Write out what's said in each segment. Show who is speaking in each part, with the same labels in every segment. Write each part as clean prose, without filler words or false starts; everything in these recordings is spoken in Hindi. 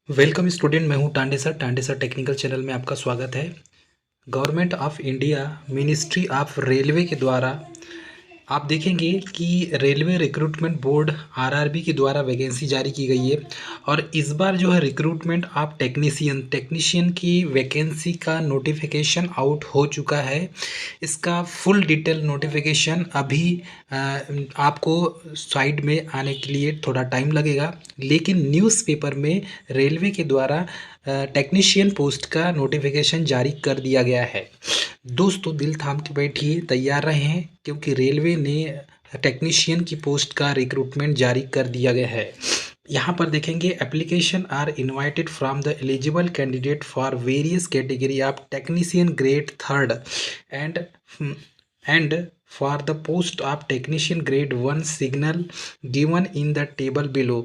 Speaker 1: Welcome student. मैं हूं टांडे सर टेक्निकल चैनल में आपका स्वागत है। Government of India ministry of railway के द्वारा आप देखेंगे कि रेलवे रिक्रूटमेंट बोर्ड आरआरबी के द्वारा वैकेंसी जारी की गई है। और इस बार जो है रिक्रूटमेंट ऑफ टेक्नीशियन की वैकेंसी का नोटिफिकेशन आउट हो चुका है। इसका फुल डिटेल नोटिफिकेशन अभी आपको साइड में आने के लिए थोड़ा टाइम लगेगा, लेकिन न्यूज़पेपर में रेलवे के द्वारा टेक्नीशियन पोस्ट का नोटिफिकेशन जारी कर दिया गया है। दोस्तों दिल थाम के बैठिए, तैयार रहें, क्योंकि रेलवे ने टेक्नीशियन की पोस्ट का रिक्रूटमेंट जारी कर दिया गया है। यहाँ पर देखेंगे application are invited from the eligible candidate for various category of technician grade third and for the post of technician grade 1 signal given in the table below.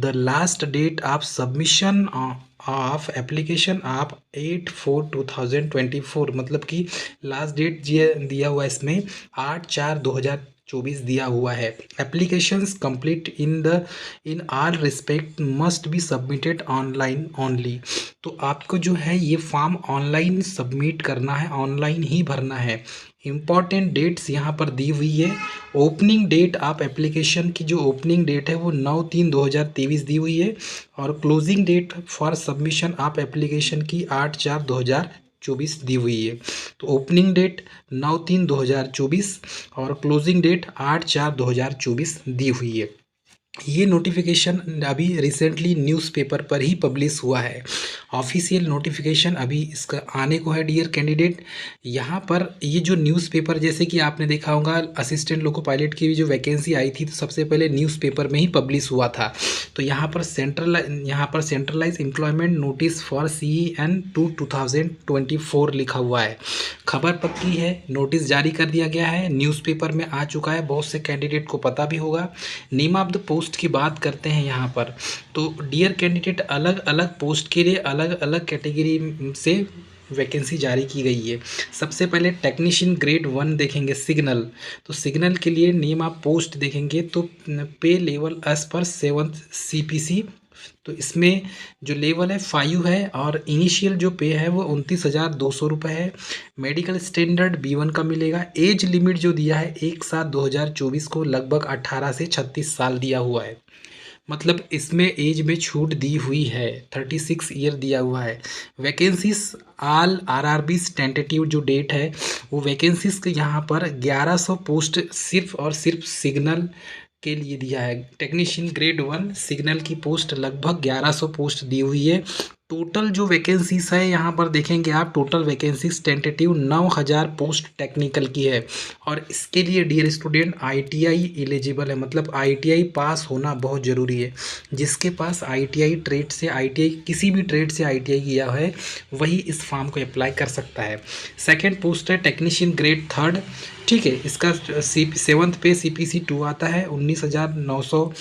Speaker 1: The last date of submission of application of 8/4/2024, मतलब कि लास्ट डेट दिया हुआ है इसमें 8/4/2024 दिया हुआ है। Applications complete in all respect must be submitted online only. तो आपको जो है ये फॉर्म ऑनलाइन सबमिट करना है, ऑनलाइन ही भरना है। इम्पॉर्टेंट डेट्स यहाँ पर दी हुई है। ओपनिंग डेट ऑफ एप्लीकेशन की जो ओपनिंग डेट है वो 9/3/2023 दी हुई है, और closing date for submission of application की 8/4/2024 दी हुई है। तो ओपनिंग डेट 9/3/2024 और क्लोजिंग डेट 8/4/2024 दी हुई है। ये नोटिफिकेशन अभी रिसेंटली न्यूज़पेपर पर ही पब्लिश हुआ है। ऑफिशियल नोटिफिकेशन अभी इसका आने को है डियर कैंडिडेट। यहाँ पर ये जो न्यूज़पेपर, जैसे कि आपने देखा होगा असिस्टेंट लोको पायलट की भी जो वैकेंसी आई थी तो सबसे पहले न्यूज़पेपर में ही पब्लिश हुआ था। तो यहाँ पर centralize employment notice for CEN 2024 लिखा हुआ है। खबर पक्की है, नोटिस जारी कर दिया गया है, न्यूज़पेपर में आ चुका है, बहुत से कैंडिडेट को पता भी होगा। नेम ऑफ द पोस्ट की बात करते हैं यहाँ पर, तो डियर कैंडिडेट अलग अलग पोस्ट के लिए अलग अलग कैटेगरी से वैकेंसी जारी की गई है। सबसे पहले टेक्नीशियन ग्रेड 1 देखेंगे सिग्नल। तो सिग्नल के लिए नेम ऑफ पोस्ट देखेंगे तो पे level as per 7th CPC। तो इसमें जो लेवल है 5 है, और इनिशियल जो पे है वो 29,200 रुपये है। मेडिकल स्टैंडर्ड B1 का मिलेगा। एज लिमिट जो दिया है 1/7/2024 को लगभग 18 से 36 साल दिया हुआ है, मतलब इसमें एज में छूट दी हुई है, 36 ईयर दिया हुआ है। वैकेंसीज ऑल RRB टेंटेटिव जो डेट है वो वैकेंसीज के यहाँ पर 1100 पोस्ट सिर्फ और सिर्फ सिग्नल के लिए दिया है। टेक्नीशियन ग्रेड 1 सिग्नल की पोस्ट लगभग 1100 पोस्ट दी हुई है। टोटल जो वैकेंसीज है यहाँ पर देखेंगे आप, total vacancies tentative 9000 post technical की है। और इसके लिए डियर स्टूडेंट ITI एलिजिबल है, मतलब ITI पास होना बहुत ज़रूरी है। जिसके पास ITI ट्रेड से किसी भी ट्रेड से ITI किया है वही इस फॉर्म को अप्लाई कर सकता है। सेकेंड पोस्ट है टेक्नीशियन ग्रेड थर्ड, ठीक है। इसका 7th पे CPC 2 आता है, 19,900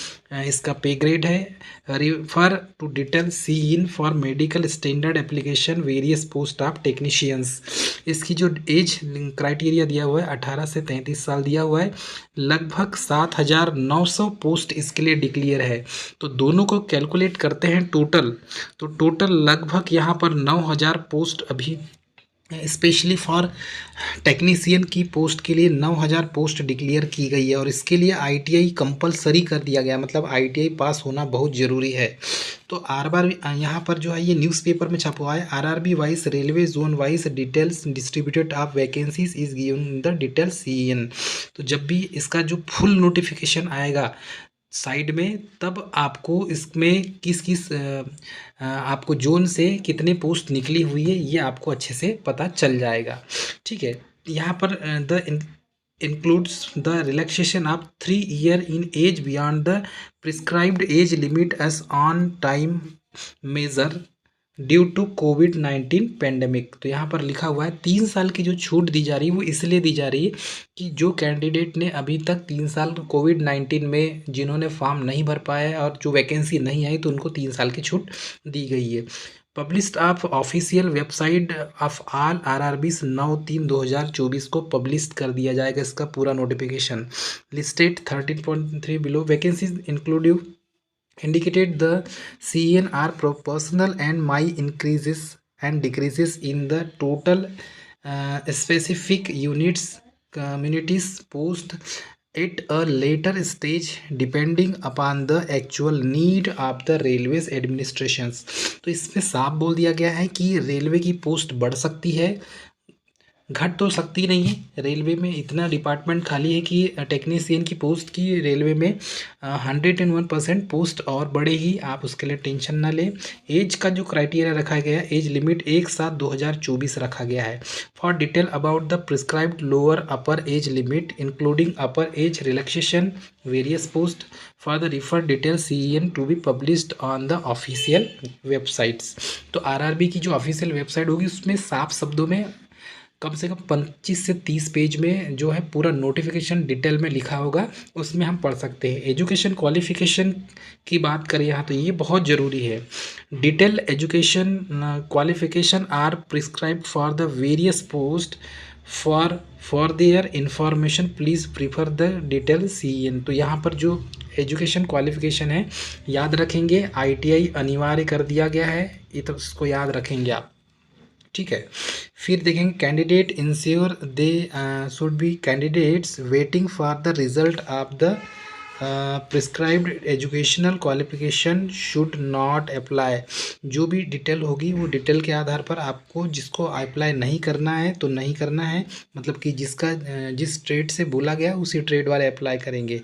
Speaker 1: इसका पे ग्रेड है। Refer to detail C EN for medical standard application various post of technicians. इसकी जो एज क्राइटेरिया दिया हुआ है 18 से 33 साल दिया हुआ है। लगभग 7,900 पोस्ट इसके लिए डिक्लेयर है। तो दोनों को कैलकुलेट करते हैं टोटल, तो टोटल लगभग यहाँ पर 9,000 पोस्ट अभी स्पेशली फॉर टेक्नीशियन की पोस्ट के लिए 9,000 पोस्ट डिक्लेयर की गई है। और इसके लिए ITI कंपलसरी कर दिया गया, मतलब ITI पास होना बहुत ज़रूरी है। तो यहाँ पर जो है ये न्यूज़पेपर में छपा हुआ है, RRB wise railway zone wise details distributed of vacancies is given the detail CEN। तो जब भी इसका जो फुल नोटिफिकेशन आएगा साइड में, तब आपको इसमें किस किस आपको जोन से कितने पोस्ट निकली हुई है ये आपको अच्छे से पता चल जाएगा, ठीक है। यहाँ पर the includes the relaxation of 3 year in age beyond the prescribed age limit as on time measure due to COVID-19 pandemic. तो यहाँ पर लिखा हुआ है 3 साल की जो छूट दी जा रही है वो इसलिए दी जा रही है कि जो कैंडिडेट ने अभी तक 3 साल COVID-19 में जिन्होंने फॉर्म नहीं भर पाया और जो वैकेंसी नहीं आई तो उनको 3 साल की छूट दी गई है। Published of official website of all RRBs 9/3/2024 को पब्लिश कर दिया जाएगा इसका पूरा notification. Listed 13.3 below vacancies inclusive indicated the CN are proportional and my increases and decreases in the total specific units communities post at a later stage depending upon the actual need of the railways administrations। तो इसमें साफ बोल दिया गया है कि रेलवे की पोस्ट बढ़ सकती है, घट तो सकती नहीं है। रेलवे में इतना डिपार्टमेंट खाली है कि टेक्नीशियन की पोस्ट की रेलवे में 101% पोस्ट और बढ़ेगी, आप उसके लिए टेंशन ना लें। एज का जो क्राइटेरिया रखा गया है, एज लिमिट 1/7/2024 रखा गया है। For detail about the prescribed lower upper age limit including upper age relaxation various post for the refer detail CEN to be published on the official websites. तो RRB की जो ऑफिशियल वेबसाइट होगी उसमें साफ शब्दों में कम से कम 25 से 30 पेज में जो है पूरा नोटिफिकेशन डिटेल में लिखा होगा, उसमें हम पढ़ सकते हैं। एजुकेशन क्वालिफिकेशन की बात करें यहाँ तो ये बहुत ज़रूरी है। Detail education qualification are prescribed for the various post for their information please prefer the detail CEN। तो यहाँ पर जो एजुकेशन क्वालिफिकेशन है याद रखेंगे, ITI अनिवार्य कर दिया गया है, ये तो इसको याद रखेंगे आप, ठीक है। फिर देखेंगे candidate ensure they should be candidates waiting for the result of the prescribed educational qualification should not apply. जो भी डिटेल होगी वो डिटेल के आधार पर आपको जिसको अप्लाई नहीं करना है तो नहीं करना है, मतलब कि जिसका जिस ट्रेड से बोला गया उसी ट्रेड वाले अप्लाई करेंगे।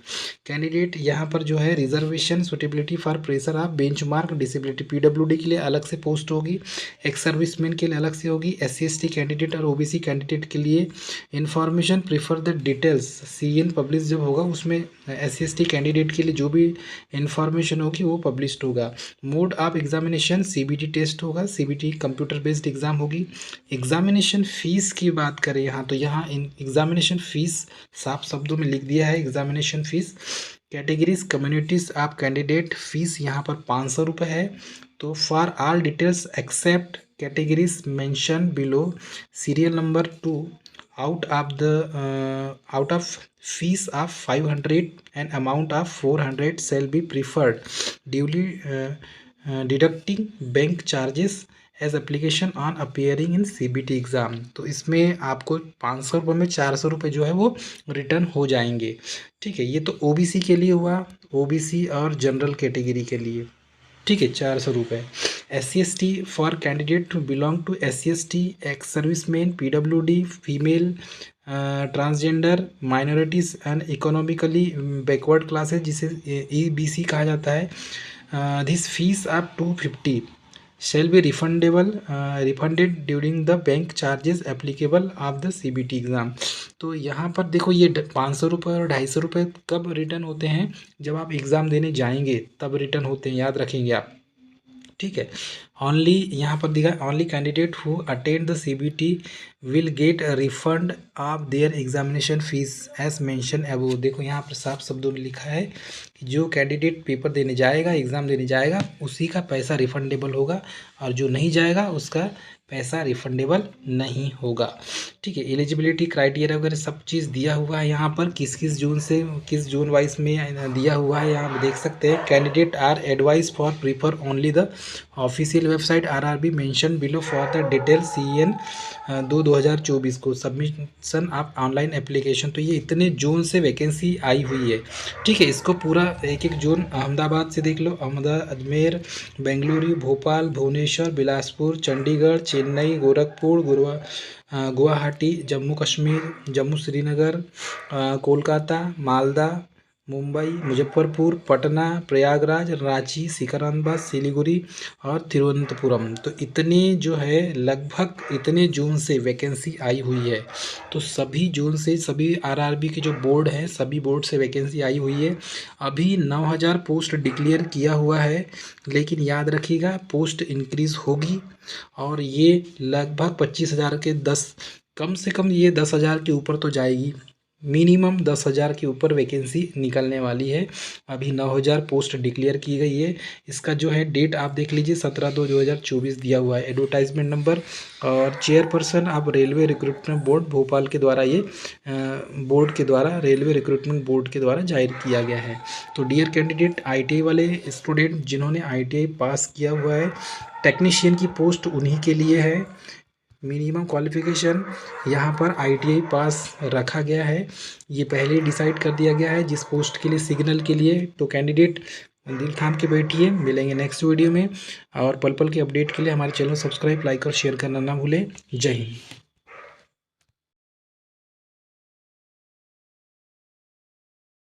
Speaker 1: कैंडिडेट यहाँ पर जो है reservation suitability for pressure of benchmark disability PWD के लिए अलग से पोस्ट होगी, एक्स सर्विसमैन के लिए अलग से होगी, SC/ST कैंडिडेट और OBC कैंडिडेट के लिए information prefer the details CEN publish जब होगा उसमें SC/ST कैंडिडेट के लिए जो भी इन्फॉर्मेशन होगी वो पब्लिश्ड होगा। Mode of examination CBT test होगा, CBT कंप्यूटर बेस्ड एग्जाम होगी। एग्जामिनेशन फीस की बात करें यहाँ तो यहाँ एग्जामिनेशन फीस साफ शब्दों में लिख दिया है। Examination fee categories communities of candidate fee यहाँ पर 500 रुपये है। तो for all details except categories mention below serial number 2 out of fees of 500 and amount of 400 shall be preferred duly deducting bank charges as application on appearing in CBT exam. तो इसमें आपको 500 रुपये में 400 रुपये जो है वो रिटर्न हो जाएंगे, ठीक है। ये तो OBC के लिए हुआ, OBC और जनरल कैटेगरी के लिए, ठीक है, 400 रुपये। SC/ST for candidate to belong to SC/ST ex serviceman PWD female transgender minorities and economically backward classes जिसे EBC कहा जाता है। This fee of 250 shall be refunded during the bank charges applicable of the CBT exam. तो यहाँ पर देखो ये 500 रुपये और 250 रुपये कब रिटर्न होते हैं, जब आप एग्ज़ाम देने जाएंगे तब रिटर्न होते हैं, याद रखेंगे आप, ठीक है। ओनली यहाँ पर दिखा only candidate who attend the CBT will get refund of their examination fee as mention above. देखो यहाँ पर साफ शब्दों में लिखा है कि जो कैंडिडेट पेपर देने जाएगा, एग्ज़ाम देने जाएगा, उसी का पैसा रिफंडेबल होगा और जो नहीं जाएगा उसका पैसा रिफंडेबल नहीं होगा, ठीक है। एलिजिबिलिटी क्राइटेरिया वगैरह सब चीज़ दिया हुआ है यहाँ पर, किस किस जोन से किस जोन वाइज में दिया हुआ है, यहाँ देख सकते हैं। Candidate are advise for prefer only the official website RRB mention below for the detail CEN 2/2024 को सबमिशन ऑफ ऑनलाइन एप्लीकेशन। तो ये इतने जोन से वैकेंसी आई हुई है, ठीक है। इसको पूरा एक एक जोन अहमदाबाद से देख लो, अहमदाबाद, अजमेर, बेंगलुरु, भोपाल, भुवनेश्वर, बिलासपुर, चंडीगढ़, चेन्नई, गोरखपुर, गुवाहाटी, जम्मू कश्मीर, जम्मू श्रीनगर, कोलकाता, मालदा, मुंबई, मुजफ्फरपुर, पटना, प्रयागराज, रांची, सिकंदराबाद, सिलीगुड़ी और तिरुवनंतपुरम। तो इतने जो है लगभग इतने जोन से वैकेंसी आई हुई है। तो सभी जोन से सभी RRB के जो बोर्ड हैं सभी बोर्ड से वैकेंसी आई हुई है। अभी 9000 पोस्ट डिक्लेयर किया हुआ है, लेकिन याद रखिएगा पोस्ट इंक्रीज़ होगी और ये लगभग 25,000 के 10 कम से कम ये 10,000 के ऊपर तो जाएगी, मिनिमम 10,000 के ऊपर वैकेंसी निकलने वाली है। अभी 9,000 पोस्ट डिक्लेयर की गई है। इसका जो है डेट आप देख लीजिए 17/2/2024 दिया हुआ है। एडवर्टाइजमेंट नंबर और चेयरपर्सन आप रेलवे रिक्रूटमेंट बोर्ड भोपाल के द्वारा ये बोर्ड के द्वारा रेलवे रिक्रूटमेंट बोर्ड के द्वारा जाहिर किया गया है। तो डियर कैंडिडेट, ITI वाले स्टूडेंट जिन्होंने ITI पास किया हुआ है, टेक्नीशियन की पोस्ट उन्हीं के लिए है। मिनिमम क्वालिफिकेशन यहाँ पर ITI पास रखा गया है। ये पहले ही डिसाइड कर दिया गया है जिस पोस्ट के लिए, सिग्नल के लिए। तो कैंडिडेट दिल थाम के बैठिए, मिलेंगे नेक्स्ट वीडियो में। और पल पल के अपडेट के लिए हमारे चैनल सब्सक्राइब, लाइक और शेयर करना ना भूलें। जय हिंद।